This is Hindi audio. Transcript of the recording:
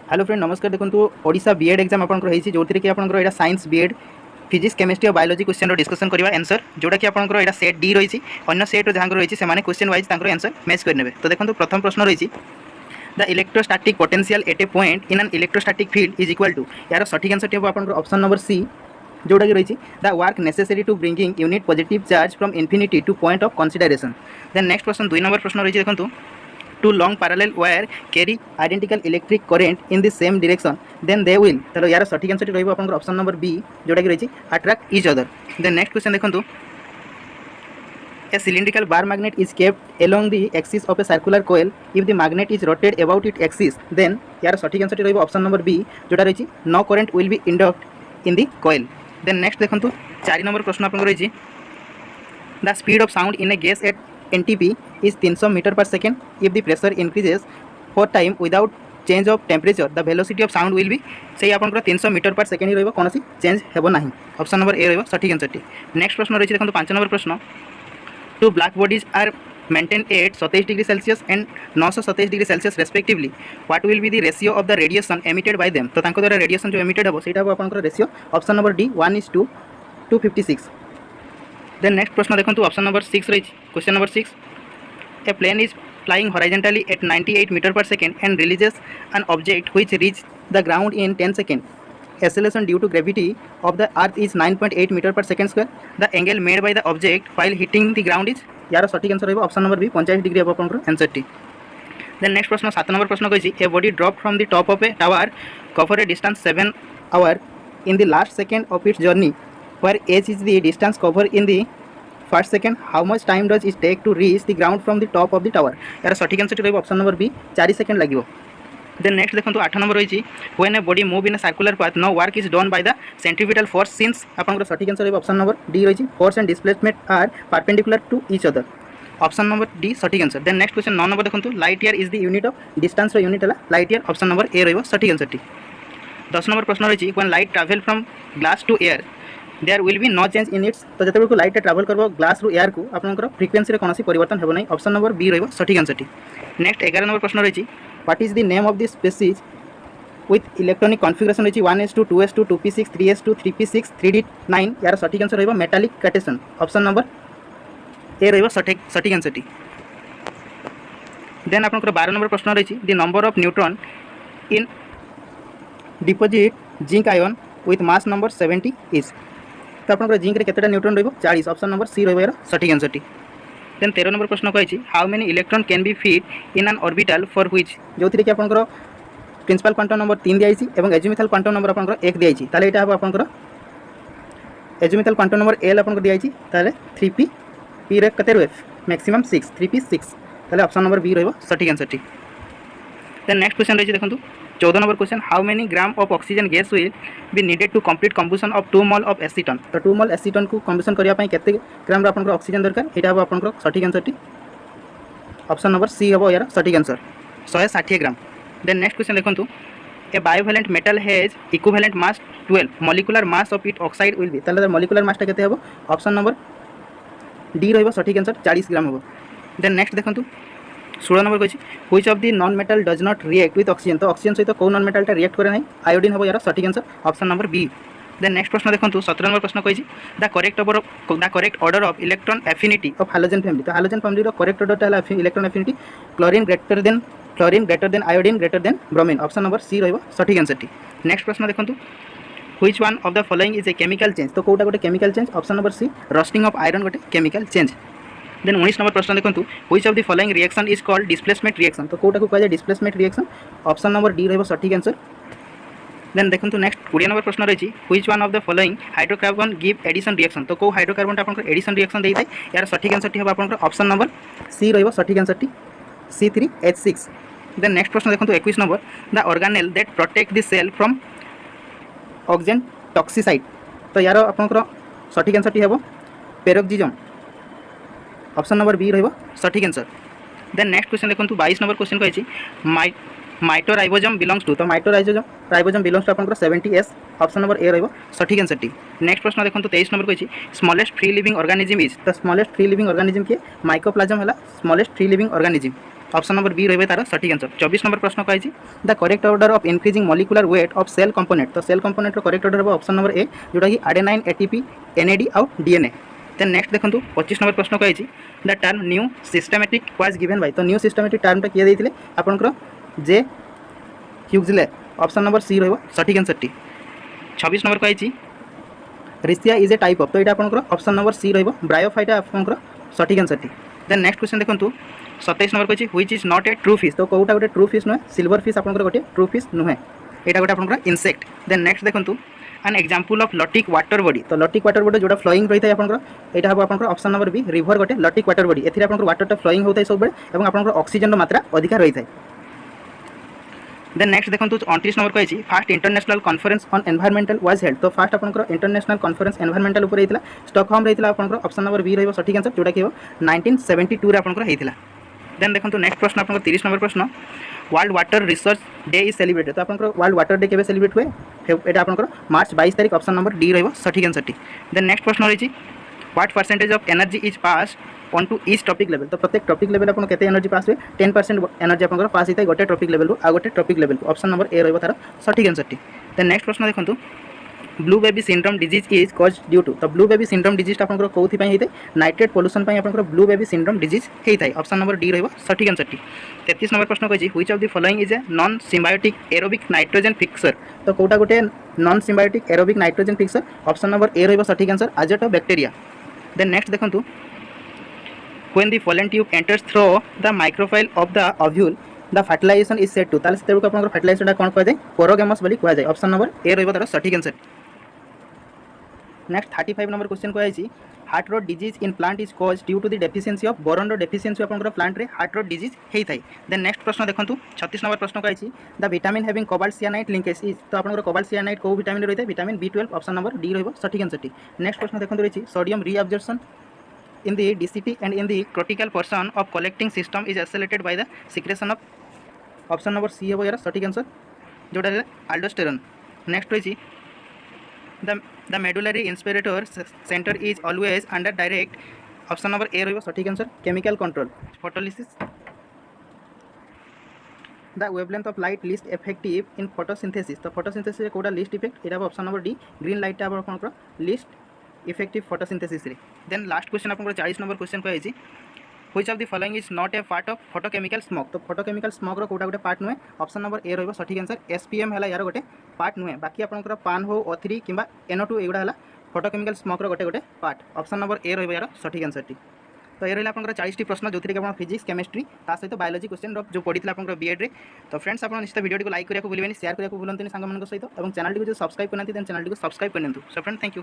हेलो फ्रेंड नमस्कार। देखो ओडिशा बीएड एग्जाम आपंकर होती जो कि आपंकर यहाँ साइंस बीएड फिजिक्स केमिस्ट्री और बायोलॉजी क्वेश्चन डिस्कसन करवा आंसर जोटा कि आपंकर यहाँ सेट डी रही अन्य सेट जहाँ रही है क्वेश्चन वाइज आंसर मैच करने। तो देखो प्रथम प्रश्न रही the electrostatic potential at a point in an electrostatic field is equal to यार सठिक आंसर हम आप ऑप्शन नंबर सी जोटा कि रही the work necessary to bringing unit positive charge from infinity to point of consideration. Then next question 2 number प्रश्न रही देखो two long parallel wire carry identical electric current in the same direction then they will चलो यार सठिक आंसर रही ऑप्शन नंबर बी जोटा कि रही attract each other. Then next question देखो a cylindrical bar magnet is kept along the axis of a circular coil if the magnet is rotated about its axis then यार सठिक आंसर रही ऑप्शन नंबर बी जोटा रही no current will be induced in the coil। Then next देखो 4 नंबर प्रश्न आपको रही the speed of sound in a gas at NTP is 300 meter per second. If the pressure increases for time without change of temperature, the velocity of sound will be से आपंकर 300 मीटर पर सेकेंड ही कौन सी चेंज हेब ना। ऑप्शन नंबर ए रहा सठिक आंसर टी। नेक्स्ट प्रश्न रही देखो 5 नंबर प्रश्न two black bodies are maintain at 27 degree Celsius and 927 degree Celsius respectively what will be the ratio of the radiation emitted by them. तो द्वारा रेडिएशन जो एमिटेड हम से आपंकर ratio option number D 1:256। Then next प्रश्न देखो ऑप्शन नंबर 6 रही question number 6 a plane is flying horizontally at 98 meter per second and releases an object which reaches the ground in 10 seconds. Acceleration due to gravity of the earth is 9.8 meter per second square. The angle made by the object while hitting the ground is यार सठिक आंसर रही ऑप्शन नंबर बी 45 डिग्री हम आपंकर आंसर टी। देन नेक्स्ट प्रश्न 7 नंबर प्रश्न कही a body drop from the top of a tower cover a distance 7 hour in the last second of its journey where h is the distance covered in the first second how much time does it take to reach the ground from the top of the tower। यार सठिक आंसर रही ऑप्शन नंबर बी 4 सेकेंड लगे। देन नेक्स्ट देखो 8 नंबर रही when a body move in a circular path no work is done by the centripetal force since आपंकर सठिक आंसर रही ऑप्शन नंबर डी रही force and displacement are perpendicular to each other. Option number D सठिक answer. Then next question 9 number देखो light year is the unit of distance unit है light year option number A रही सठिक आंसर टी। 10 नंबर प्रश्न रही when light travel from glass to air there will be no change in its. तो जिते लाइट ट्रैवल कर ग्लास रु एयर को आपंकर फ्रिक्वेन्सी कौन परिवर्तन हो ना ऑप्शन नंबर बी रही सठिक आंसर टी। नेक्स्ट 11 नंबर प्रश्न रही what is the name of the species with electronic configuration रही 1s2 2s2 2p6 3s2 3p6 3d9 यार सठिक आंसर रही मेटालिक कैटेशन ऑप्शन नंबर ए रही सठिक आंसर टी। देन आपंकर 12 नंबर प्रश्न रही the number of neutron in deposit zinc ion with mass number 70 is. तो आपंकर जिंक रे केतेटा न्यूट्रॉन रही 40 ऑप्शन नंबर सी रही सठिक आंसर टी। देन 13 नंबर प्रश्न कही how many electron can be fit in an orbital for which जो थी कि आपंकर प्रिंसिपल क्वांटम नंबर 3 दिखाई और एजुमिथल क्वांटम नंबर आपंकर 1 दिखाई ताले एटा आपंकर एजुमिथल क्वांटम नंबर एल आपंकर दिखाई ताले 3p p रे कते रहे मैक्सिमम 6 3p6 ताले ऑप्शन नंबर बी रही सठिक आंसर टी। देन नेक्स्ट क्वेश्चन रही देखो 14 number question how many gram of oxygen gas will be needed to complete combustion of 2 mole of acetone. तो 2 मोल एसीटन को कंबुशन करने केते ग्राम आपंकर ऑक्सीजन दरकार एटा हम आपंकर सठिक आंसर टी ऑप्शन नंबर सी हम यार सठिक answer 160 gram. Then next question देखो a bivalent metal has equivalent mass 12 molecular mass of it oxide will be ताले मॉलिक्यूलर मासटा केते हम ऑप्शन नंबर डी रही सठिक आंसर 40 ग्राम हम। देन नेक्स्ट देखो 16 नंबर कही which of the non metal does not react with oxygen. तो ऑक्सीजन सहित कौ नॉन मेटलटा रिएक्ट करे नहीं आयोडीन हम यार सठिक answer option number B. Then next प्रश्न देखो 17 नंबर प्रश्न कही the correct order of electron affinity of halogen family. तो हालोजन फैमिली करेक्ट ऑर्डर है electron affinity chlorine greater than iodine greater than bromine option number C रही सठिक आंसर टी। नेक्स्ट प्रश्न देखो which one of the following is a chemical change. तो कौटा गोटे chemical change option number C rusting of iron गोटे केमिकल चेंज। देन 19 नंबर प्रश्न देखो which of the following reaction is called displacement reaction. तो कौटा को कह displacement reaction option number D रही सठिक आंसर। देन देखो नेक्स्ट 20 नंबर प्रश्न रही which one of the following hydrocarbon give addition reaction. तो कौ हाइड्रोकार्बन आपंकर एडिशन रिएक्शन देता है यार सठिक आंसर टी हम आपंकर ऑप्शन नंबर सी रही सठिक answer T C3H6। Then next प्रश्न देखो 21 number the organelle that protect the cell from oxygen toxicide. तो यार आपंकर सठिक आंसर टी हम पेरोक्सिजम ऑप्शन नंबर बी रही सठिक आंसर। देन नेक्स्ट क्वेश्चन देखो 22 नंबर क्वेश्चन कही माइटोराइबोजम बिलोंग्स टू। तो माइटोराइबोजम बिलोंग्स टू आपंकर 70S ऑप्शन नंबर ए रही सठिक आंसर टी। नेक्स्ट प्रश्न देखो 23 नंबर कही smallest free living organism is. तो स्मॉलेस्ट फ्री लिविंग ऑर्गेनिज्म किए माइकोप्लाज्म है smallest free living organism option number B रही तार सठिक आंसर। 24 नंबर प्रश्न कही the correct order of increasing molecular weight of cell component. तो सेल कंपोनेंट करेक्ट ऑर्डर हम ऑप्शन नंबर ए जोटा कि आडेनाइन एटीपी एनएडी आउ डीएनए। देन नेक्स्ट देखो 25 नंबर प्रश्न कही the term new systematic was given by. तो न्यू सिस्टमेटिक टर्मटा किए देते आपंकर जे ह्यूक्सले ऑप्शन नंबर सी रही सठिक आंसर टी। 26 नंबर कही Risia is a type of. तो ये आपंकर ऑप्शन नंबर सी रही ब्रायोफाइटा आपंकर सठिक आंसर टी। देन नेक्स्ट क्वेश्चन देखो 27 नंबर कही which is not a true fish. तो कौटा गोटे ट्रू फिश नुहे सिल्वर फिश आपंकर गोटे ट्रू फिश नुहे यहाँ गोटे आपंकर इनसेक्ट। देन नेक्स्ट देखो an example of lotic water body. तो लटिक वाटर बॉडी जोटा फ्लोइंग रही है आपंकर यहाँ हम आपंकर ऑप्शन नंबर बी रिवर गोटे लटिक वाटर बॉडी। एथिरे आपंकर वाटरटा फ्लोइंग होता है सब बेले और आपंकर ऑक्सीजन मात्रा अधिका रही है। देन नेक्स्ट देखो 29 नंबर कही fast international conference on environmental was held. तो फास्ट आपंकर इंटरनेशनल कॉन्फ्रेंस एनवायरमेंटल ऊपर होता स्टॉकहोम रही आपंकर ऑप्शन नंबर बी रही सठिक आंसर जोटा कि 1972 आपंकर होता। देन देखो नेक्स्ट प्रश्न आपंकर 30 नंबर प्रश्न world water research day is celebrated. तो आपंकर वर्ल्ड वाटर डे केबे सेलिब्रेट हुए ये आपंकर मार्च 22 तारीख ऑप्शन नंबर डी रही सठिक आंसर टी। देन नेक्स्ट प्रश्न रही what percentage of energy is pass on to each trophic level. तो प्रत्येक टॉपिक लेवल आपको केते एनर्जी पास हुए 10% एनर्जी आपंकर पास होता है गोटे टॉपिक लेवल आ गोटे टॉपिक लेवल को ऑप्शन नंबर ए रही तार सठिक आंसर टी। देन नेक्स्ट प्रश्न देखो blue baby syndrome disease is cause due to. तो ब्लू बेबी सिंड्रोम डिजीज आपंकर कौथि होता है नाइट्रेट पोल्यूशन आपंकर ब्लू बेबी सिंड्रोम डिजीज होता है ऑप्शन नंबर डी रही सठिक आंसर टी। 33 नंबर प्रश्न कही which of the following is a non symbiotic aerobic nitrogen fixer. तो कौटा गोटे non symbiotic aerobic nitrogen fixer option number A रही सठिक आंसर आजोटो बैक्टेरिया। देन नेक्स्ट देखो when the pollen tube enters through the microfile of the ovule the fertilization is said to। ताले से तेरुका आपनकर fertilization कौन कह जाए पोरोगेमस बोली कह जाए ऑप्शन नंबर ए रही तार सठिक आंसर। नेक्स्ट 35 नंबर क्वेश्चन कही heart rot disease in plant is cause due to the deficiency of boron रो डेफिशिएंसी आपनकर प्लांट रे हार्ट रोड डिजीज होता है। देन नेक्स्ट प्रश्न देखो 36 नंबर प्रश्न कही the vitamin having cobalt cyanide linkage is. तो आपनकर कोबाल्ट सियानाइड को विटामिन रही है vitamin B12 option number D रही सठिक आंसर टी। नेक्स्ट प्रश्न देखो रही sodium reabsorption in the DCT and in the cortical portion of collecting system is accelerated by the secretion of option number C है यार सठिक आंसर जोटा aldosterone। नेक्स्ट रही the medullary inspirator center is always under direct option number A रही सठिक answer chemical control photolysis the wavelength of light least effective in photosynthesis। तो photosynthesis कोटा least effect यहाँ option number D green light आपंकर least इफेक्टिव फोटोसिंथेसिस रे। देन लास्ट क्वेश्चन आपको 40 नंबर क्वेश्चन कही which of the following is not A part of photochemical smoke. तो फोटोकेमिकल स्मोक रो कोटा गोटे पार्ट नुहे ऑप्शन नंबर ए रही सठिक आंसर SPM है यार गोटे पार्ट नुहे बाकी आपंकर पान हो O3 कि NO2 एगुड़ा है फोटोकेमिकल स्मोक रो गोटे गोटे पार्ट ऑप्शन नंबर ए रही यार सठिक आंसर टी। तो ये रही आपंकर 40 प्रश्न जो थी फिजिक्स केमिस्ट्री ता सहित बायोलॉजी क्वेश्चन जो पढ़ी आपंकर बीएड रे। तो फ्रेंड्स आप निश्चित वीडियो को लाइक करने को भूलें शेयर करने को भूलते सांग चैनल को जो सब्सक्राइब करना चैनल को सब्सक्राइब कर। So friend thank you.